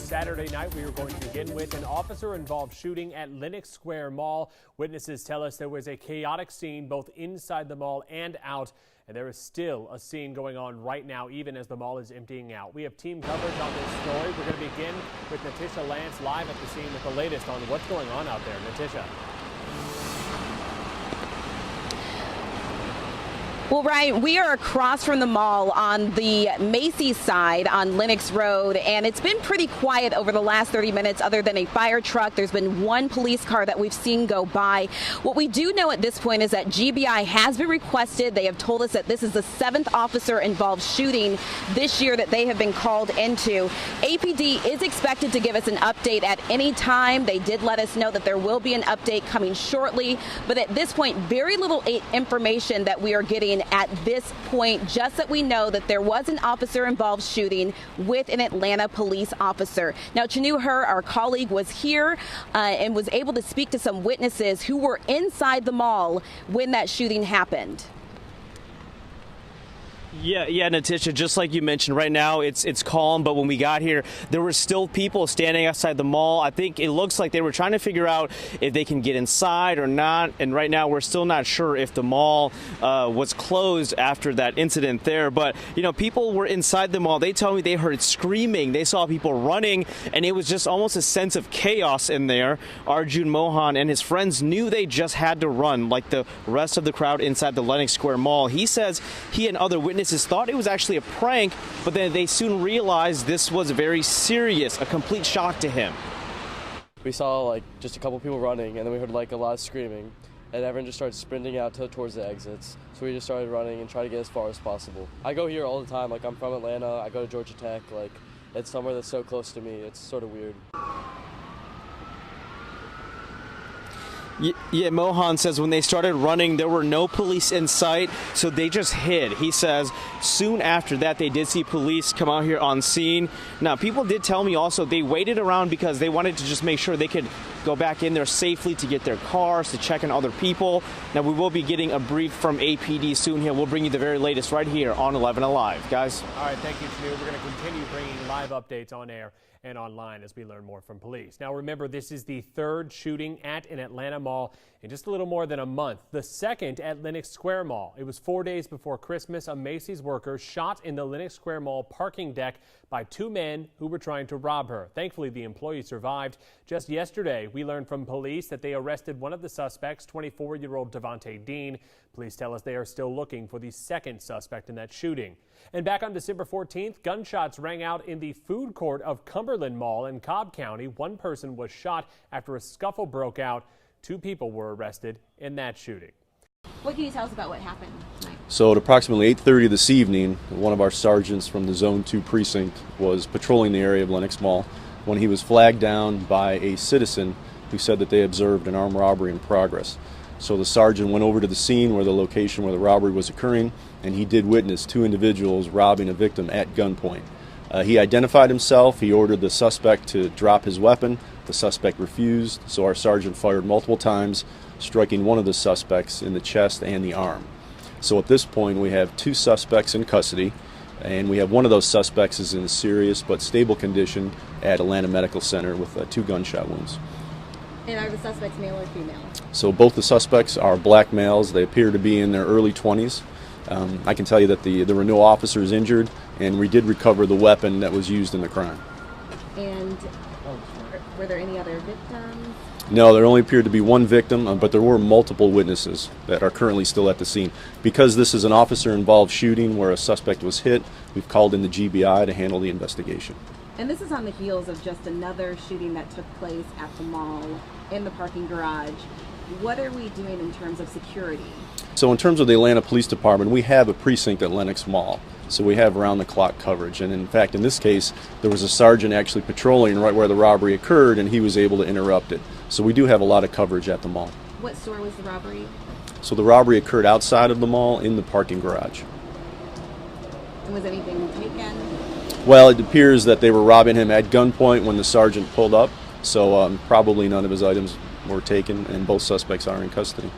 Saturday night. We are going to begin with an officer-involved shooting at Lenox Square Mall. Witnesses tell us there was a chaotic scene both inside the mall and out, and there is still a scene going on right now, even as the mall is emptying out. We have team coverage on this story. We're going to begin with Natisha Lance live at the scene with the latest on what's going on out there. Natisha. Well, Ryan, we are across from the mall on the Macy's side on Lenox Road, and it's been pretty quiet over the last 30 minutes other than a fire truck. There's been one police car that we've seen go by. What we do know at this point is that GBI has been requested. They have told us that this is the 7th officer-involved shooting this year that they have been called into. APD is expected to give us an update at any time. They did let us know that there will be an update coming shortly, but at this point, very little information that we are getting at this point, just that we know that there was an officer-involved shooting with an Atlanta police officer. Now, Chanu Her, our colleague, was here and was able to speak to some witnesses who were inside the mall when that shooting happened. Yeah, Natisha, just like you mentioned, right now it's calm, but when we got here, there were still people standing outside the mall. I think it looks like they were trying to figure out if they can get inside or not, and right now we're still not sure if the mall was closed after that incident there. But, you know, people were inside the mall. They tell me they heard screaming, they saw people running, and it was just almost a sense of chaos in there. Arjun Mohan and his friends knew they just had to run like the rest of the crowd inside the Lenox Square Mall. He says he and other witnesses thought it was actually a prank, but then they soon realized this was very serious, a complete shock to him. We saw like just a couple people running, and then we heard like a lot of screaming, and everyone just started sprinting out towards the exits. So we just started running and tried to get as far as possible. I go here all the time. Like, I'm from Atlanta. I go to Georgia Tech. Like, it's somewhere that's so close to me. It's sort of weird. Yeah, Mohan says when they started running, there were no police in sight, so they just hid. He says soon after that, they did see police come out here on scene. Now, people did tell me also they waited around because they wanted to just make sure they could go back in there safely to get their cars, to check on other people. Now, we will be getting a brief from APD soon here. We'll bring you the very latest right here on 11 Alive. Guys. All right, thank you, Chanu. We're going to continue bringing live updates on air and online as we learn more from police. Now, remember, this is the 3rd shooting at an Atlanta mall in just a little more than a month. The 2nd at Lenox Square Mall. It was 4 days before Christmas. A Macy's worker shot in the Lenox Square Mall parking deck by 2 men who were trying to rob her. Thankfully, the employee survived. Just yesterday, we learned from police that they arrested one of the suspects, 24-year-old Devontae Dean. Police tell us they are still looking for the 2nd suspect in that shooting. And back on December 14th, gunshots rang out in the food court of Cumberland Mall in Cobb County. One person was shot after a scuffle broke out. 2 people were arrested in that shooting. What can you tell us about what happened tonight? So at approximately 8:30 this evening, one of our sergeants from the Zone 2 precinct was patrolling the area of Lenox Mall when he was flagged down by a citizen who said that they observed an armed robbery in progress. So the sergeant went over to the scene where the location where the robbery was occurring, and he did witness 2 individuals robbing a victim at gunpoint. He identified himself. He ordered the suspect to drop his weapon. The suspect refused, so our sergeant fired multiple times, striking one of the suspects in the chest and the arm. So at this point, we have 2 suspects in custody, and we have one of those suspects is in a serious but stable condition at Atlanta Medical Center with 2 gunshot wounds. And are the suspects male or female? So both the suspects are black males. They appear to be in their early 20s. I can tell you that there were no officers injured, and we did recover the weapon that was used in the crime. And were there any other victims? No, there only appeared to be one victim, but there were multiple witnesses that are currently still at the scene. Because this is an officer-involved shooting where a suspect was hit, we've called in the GBI to handle the investigation. And this is on the heels of just another shooting that took place at the mall in the parking garage. What are we doing in terms of security? So in terms of the Atlanta Police Department, we have a precinct at Lenox Mall. So we have round-the-clock coverage. And in fact, in this case, there was a sergeant actually patrolling right where the robbery occurred, and he was able to interrupt it. So we do have a lot of coverage at the mall. What store was the robbery? So the robbery occurred outside of the mall in the parking garage. And was anything taken? Well, it appears that they were robbing him at gunpoint when the sergeant pulled up. So probably none of his items were taken, and both suspects are in custody.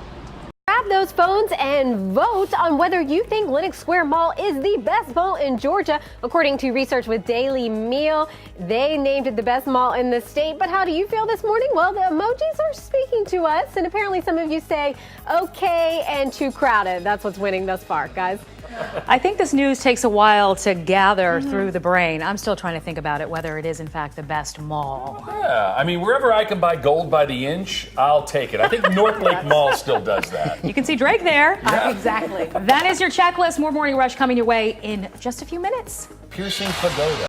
Grab those those phones and vote on whether you think Lenox Square Mall is the best mall in Georgia. According to research with Daily Meal, they named it the best mall in the state. But how do you feel this morning? Well, the emojis are speaking to us, and apparently some of you say okay and too crowded. That's what's winning thus far, guys. I think this news takes a while to gather through the brain. I'm still trying to think about it, whether it is in fact the best mall. Yeah, I mean, wherever I can buy gold by the inch, I'll take it. I think North Lake Mall still does that. You can see Drake there. Yeah. Exactly. That is your checklist. More Morning Rush coming your way in just a few minutes. Piercing pagoda.